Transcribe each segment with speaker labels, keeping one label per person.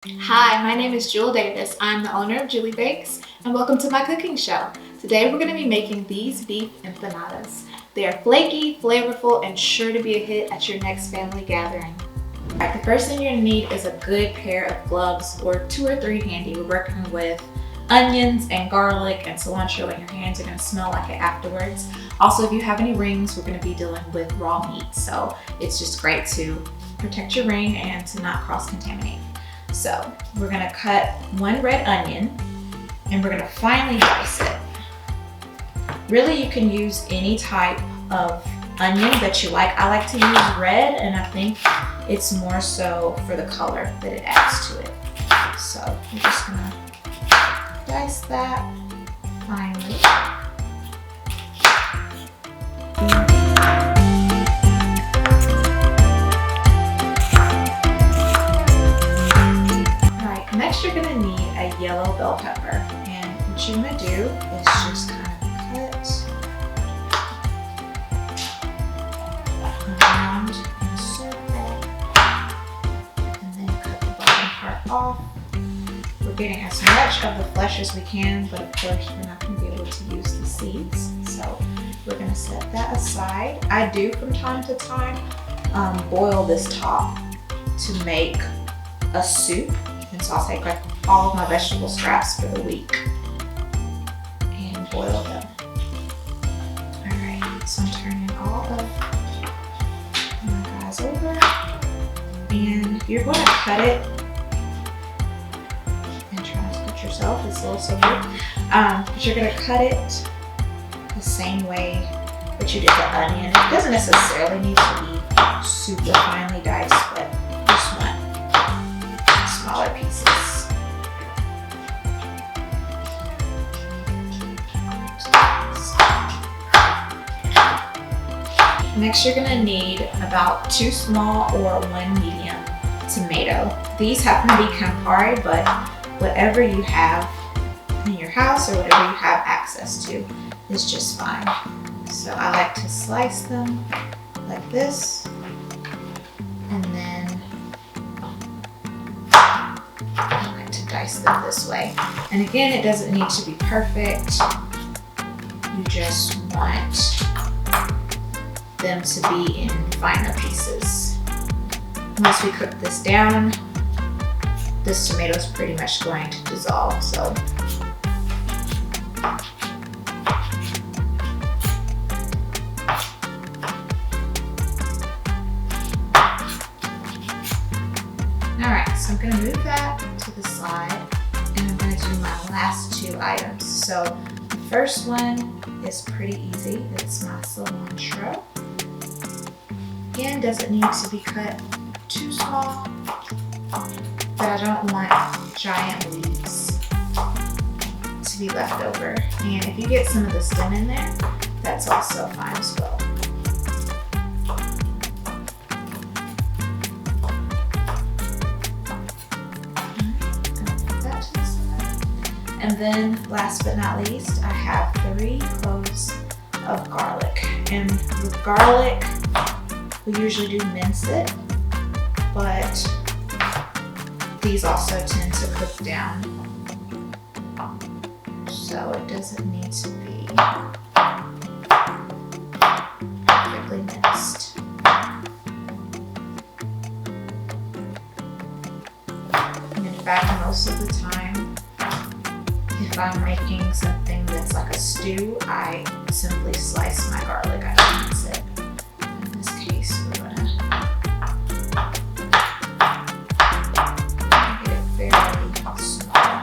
Speaker 1: Hi, my name is Jewel Davis. I'm the owner of Jewelie Bakes, and welcome to my cooking show. Today we're going to be making these beef empanadas. They are flaky, flavorful, and sure to be a hit at your next family gathering. Alright, the first thing you're going to need is a good pair of gloves, or 2 or 3 handy. We're working with onions and garlic and cilantro, and your hands are going to smell like it afterwards. Also, if you have any rings, we're going to be dealing with raw meat, so it's just great to protect your ring and to not cross-contaminate. So we're gonna cut 1 red onion and we're gonna finely dice it. Really, you can use any type of onion that you like. I like to use red, and I think it's more so for the color that it adds to it. So we're just gonna dice that finely. Next, you're gonna need a yellow bell pepper, and what you're gonna do is just kind of cut around in a circle, and then cut the bottom part off. We're getting as much of the flesh as we can, but of course we're not gonna be able to use the seeds, so we're gonna set that aside. I do from time to time boil this top to make a soup. And so I'll take like all of my vegetable scraps for the week and boil them. All right, so I'm turning all of my guys over, and you're going to cut it and try not to cut yourself. It's a little silly, but you're going to cut it the same way that you did the onion. It doesn't necessarily need to be super finely diced, but just one. Smaller pieces. Next, you're gonna need about 2 small or 1 medium tomato. These happen to be Campari, but whatever you have in your house or whatever you have access to is just fine. So I like to slice them like this, and then I like to dice them this way. And again, it doesn't need to be perfect. You just want them to be in finer pieces. Once we cook this down, this tomato is pretty much going to dissolve. So alright, so I'm going to move that to the side, and I'm going to do my last 2 items. So the first one is pretty easy. It's my cilantro. Again, doesn't need to be cut too small, but I don't want giant leaves to be left over. And if you get some of the stem in there, that's also fine as well. And then last but not least, I have 3 cloves of garlic. And with garlic, we usually do mince it, but these also tend to cook down. So it doesn't need to be perfectly minced. And in fact, most of the time, if I'm making something that's like a stew, I simply slice my garlic. I don't mince it. In this case, we're gonna get it fairly small.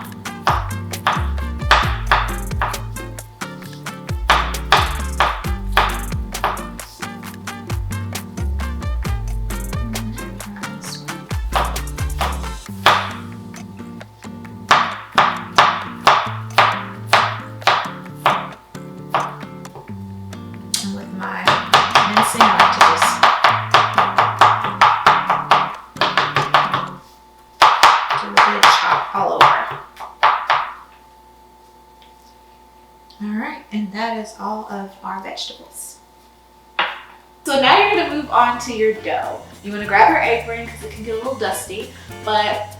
Speaker 1: Alright, and that is all of our vegetables. So now you're going to move on to your dough. You want to grab your apron because it can get a little dusty, but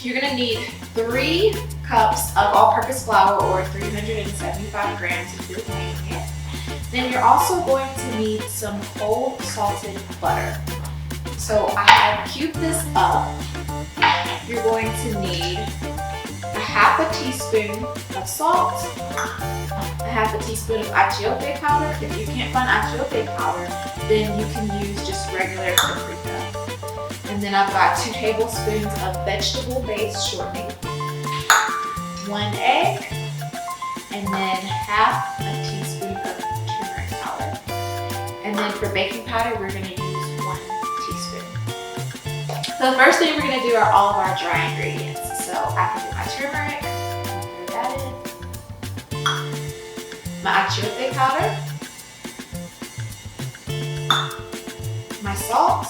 Speaker 1: you're gonna need 3 cups of all-purpose flour or 375 grams if you're weighing it. Then you're also going to need some cold salted butter. So I have cubed this up. You're going to need a half a teaspoon of salt, a half a teaspoon of achiote powder. If you can't find achiote powder, then you can use just regular paprika. And then I've got 2 tablespoons of vegetable-based shortening, 1 egg, and then half a teaspoon of turmeric powder. And then for baking powder, we're going to use 1 teaspoon. So the first thing we're going to do are all of our dry ingredients. So I can do my turmeric, throw that in, my achiote powder, my salt,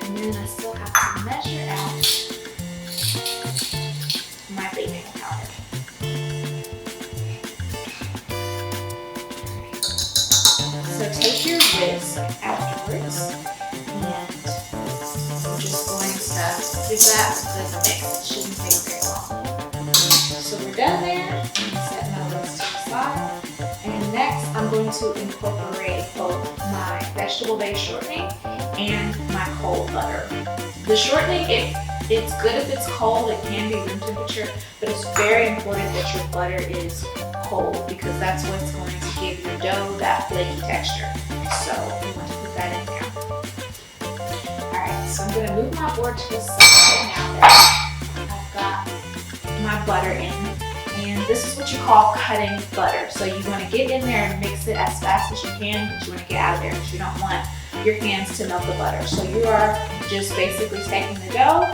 Speaker 1: and then I still have to measure out my baking powder. So take your whisk afterwards, and I'm just going to give that a mix. It shouldn't take very long. So we're done there. I'm setting my whisk to the side. And next I'm going to incorporate both my vegetable-based shortening and my cold butter. The shortening, it's good if it's cold. It can be room temperature, but it's very important that your butter is cold because that's what's going to give your dough that flaky texture. So we want to put that in there. Alright, so I'm going to move my board to the side now that I've got my butter in. And this is what you call cutting butter. So you want to get in there and mix it as fast as you can, but you want to get out of there because you don't want your hands to melt the butter. So you are just basically taking the dough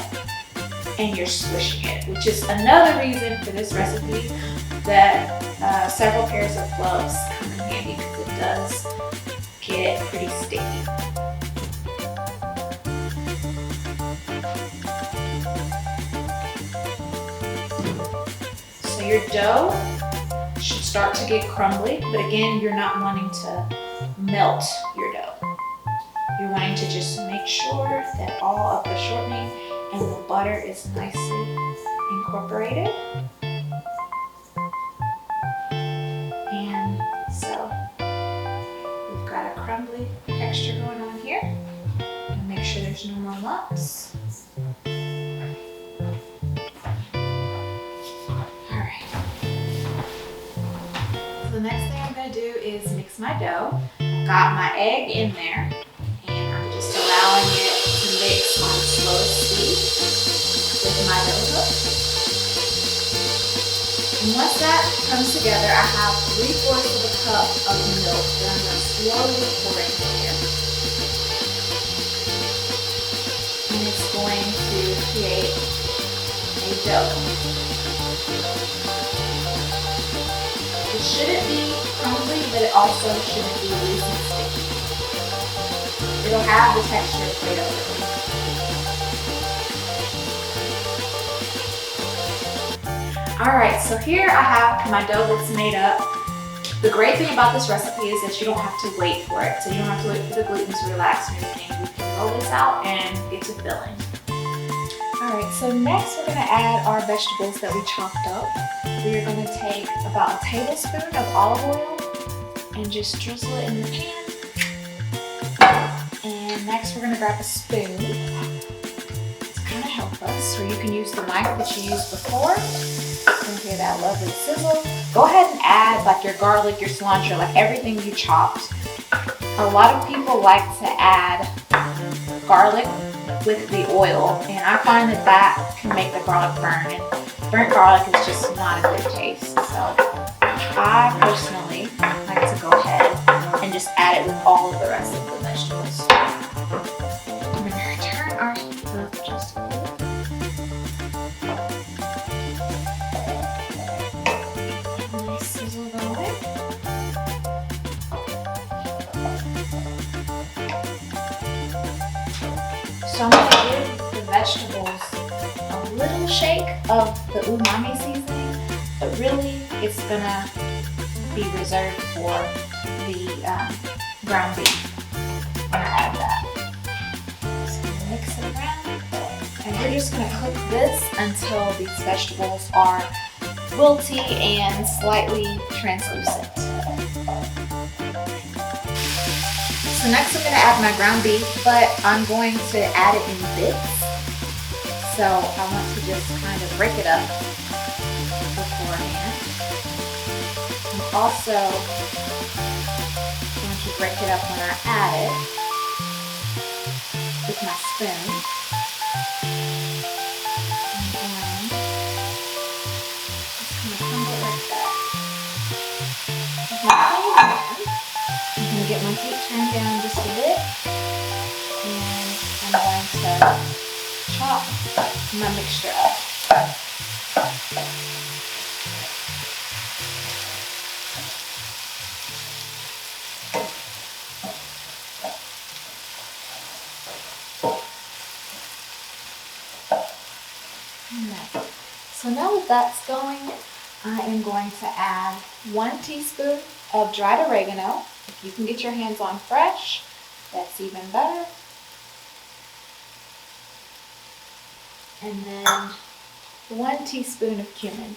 Speaker 1: and you're squishing it, which is another reason for this recipe that several pairs of gloves come in handy because it does get pretty sticky. So your dough should start to get crumbly, but again, you're not wanting to melt your dough. You're wanting to just make sure that all of the shortening and the butter is nicely incorporated. And so we've got a crumbly texture going on here. And make sure there's no more lumps. Alright. So the next thing I'm going to do is mix my dough. I've got my egg in there. Just allowing it to mix on slow speed with my dough hook. And once that comes together, I have 3/4 of a cup of milk that I'm going to slowly pour into here. And it's going to create a dough. It shouldn't be crumbly, but it also shouldn't be loose and sticky. It'll have the texture of Play-Doh. Alright, so here I have my dough that's made up. The great thing about this recipe is that you don't have to wait for it. So you don't have to wait for the gluten to relax or anything. We can roll this out and get to filling. Alright, so next we're going to add our vegetables that we chopped up. We are going to take about a tablespoon of olive oil and just drizzle it in the pan. And next we're going to grab a spoon to kind of help us, or you can use the knife that you used before. You can hear that lovely sizzle. Go ahead and add like your garlic, your cilantro, like everything you chopped. A lot of people like to add garlic with the oil, and I find that that can make the garlic burn, and burnt garlic is just not a good taste. So I personally like to go ahead and just add it with all of the rest of the vegetables. I'm going to turn our heat up just a little. Nice sizzle going. So I'm going to give the vegetables a little shake of the OOH Mami seasoning, but really it's going to be reserved for the ground beef when I add that. So mix it around And we're just gonna cook this until these vegetables are wilty and slightly translucent. So next I'm gonna add my ground beef, but I'm going to add it in bits. So I want to just kind of break it up beforehand. I'm also going to break it up when I add it with my spoon. I'm going to get my heat turned down just a bit, and I'm going to chop my mixture up. So now that that's going, I am going to add 1 teaspoon of dried oregano. If you can get your hands on fresh, that's even better. And then 1 teaspoon of cumin.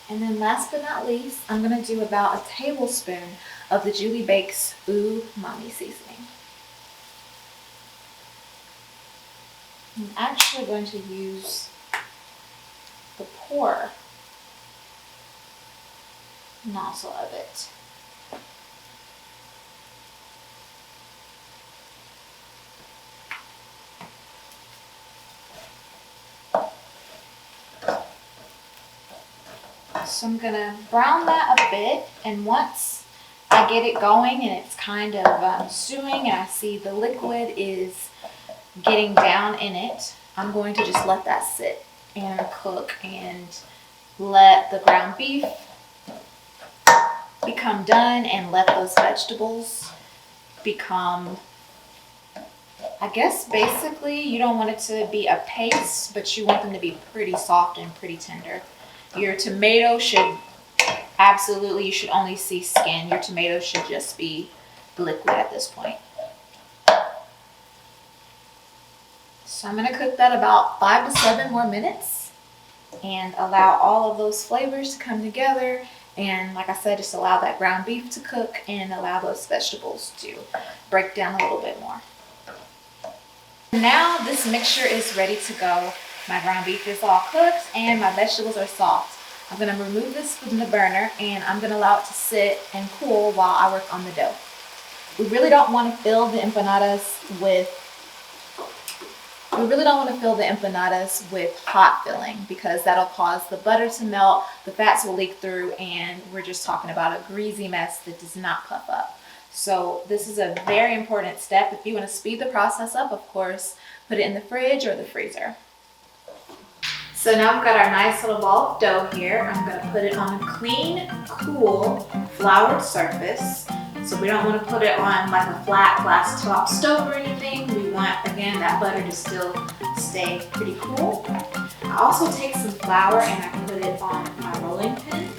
Speaker 1: And then last but not least, I'm going to do about a tablespoon of the Jewelie Bakes OOH Mami seasoning. I'm actually going to use the pour nozzle of it. So I'm going to brown that a bit, and once I get it going and it's kind of stewing and I see the liquid is getting down in it, I'm going to just let that sit and cook and let the ground beef become done and let those vegetables become, I guess basically you don't want it to be a paste, but you want them to be pretty soft and pretty tender. Your tomato should absolutely, you should only see skin. Your tomato should just be liquid at this point. So I'm going to cook that about 5 to 7 more minutes and allow all of those flavors to come together. And like I said, just allow that ground beef to cook and allow those vegetables to break down a little bit more. Now this mixture is ready to go. My ground beef is all cooked and my vegetables are soft. I'm going to remove this from the burner and I'm going to allow it to sit and cool while I work on the dough. We really don't want to fill the empanadas with hot filling because that'll cause the butter to melt, the fats will leak through, and we're just talking about a greasy mess that does not puff up. So this is a very important step. If you want to speed the process up, of course, put it in the fridge or the freezer. So now we've got our nice little ball of dough here. I'm going to put it on a clean, cool, floured surface. So we don't want to put it on like a flat glass top stove or anything. We want, again, that butter to still stay pretty cool. I also take some flour and I put it on my rolling pin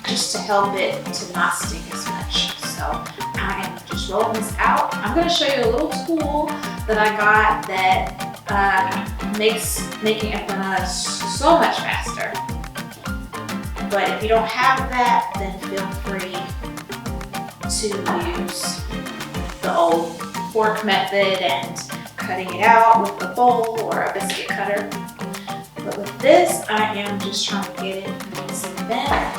Speaker 1: just to help it to not sting as much. So I am just rolling this out. I'm going to show you a little tool that I got that makes making empanadas so much faster. But if you don't have that, then feel free to use the old fork method and cutting it out with a bowl or a biscuit cutter. But with this, I am just trying to get it nice and bent.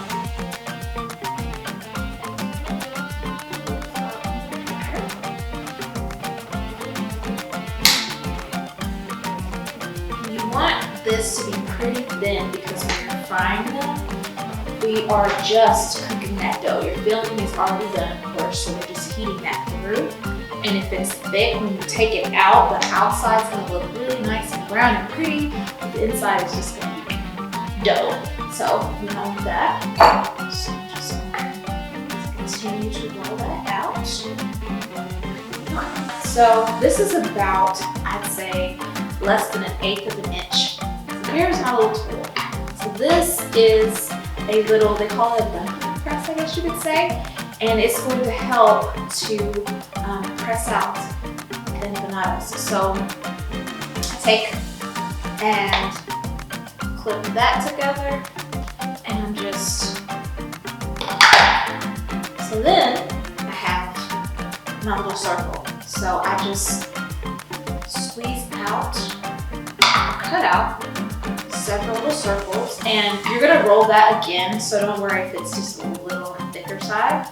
Speaker 1: You want this to be pretty thin because when you're frying them, we are just cooking that dough. Your filling is already done, of course, so we're just heating that through. And if it's thick, when you take it out, the outside's gonna look really nice and brown and pretty, but the inside is just gonna be dough. So we don't want that. So just continue to roll that out. So this is about, I'd say, less than 1/8 of an inch. So here's my little tool. So this is a little, they call it a dumpling press, I guess you could say. and it's going to help to press out the empanadas. So I take and clip that together, and I'm just, so then I have my little circle. So I just squeeze out, cut out several little circles, and you're gonna roll that again, so don't worry if it's just a little on the thicker side.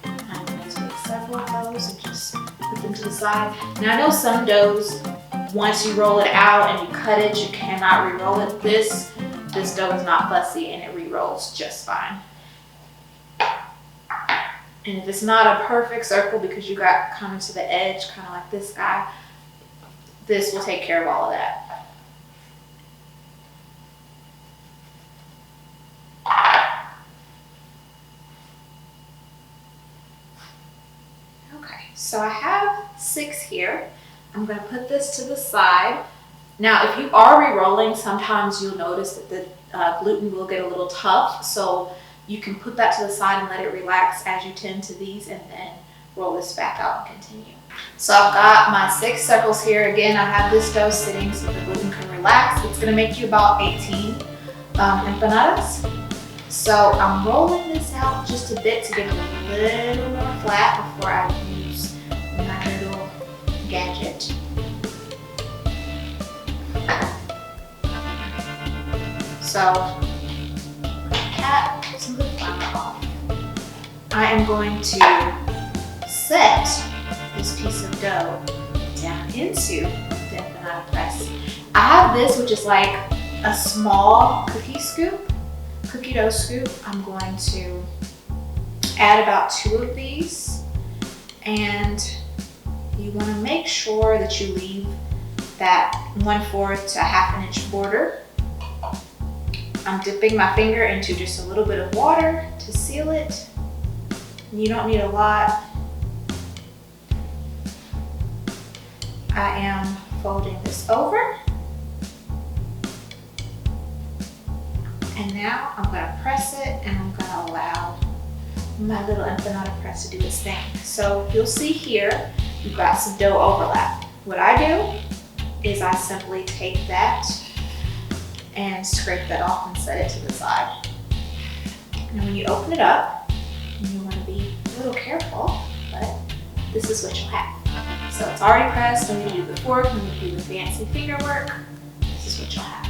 Speaker 1: I'm gonna take several of those and just put them to the side. Now I know some doughs, once you roll it out and you cut it, you cannot re-roll it. This dough is not fussy and it re-rolls just fine. And if it's not a perfect circle because you got kind of to the edge, kind of like this guy, this will take care of all of that. Okay, so I have 6 here. I'm gonna put this to the side. Now, if you are re-rolling, sometimes you'll notice that the gluten will get a little tough, so you can put that to the side and let it relax as you tend to these, and then roll this back out and continue. So I've got my 6 circles here. Again, I have this dough sitting so the gluten can relax. It's gonna make you about 18 empanadas. So I'm rolling this out just a bit to get it a little more flat before I use my little gadget. So some of the flour off. I am going to set this piece of dough down into the empanada press. I have this, which is like a small cookie dough scoop. I'm going to add about 2 of these, and you want to make sure that you leave that 1/4 to 1/2 inch border. I'm dipping my finger into just a little bit of water to seal it. You don't need a lot. I am folding this over. And now I'm gonna press it, and I'm gonna allow my little empanada press to do its thing. So you'll see here, you've got some dough overlap. What I do is I simply take that and scrape that off and set it to the side. And when you open it up, you want to be a little careful, but this is what you'll have. So it's already pressed. I'm going to do the fork, I'm going to do the fancy finger work. This is what you'll have.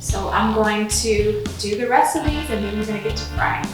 Speaker 1: So I'm going to do the rest of these, and then we're going to get to frying.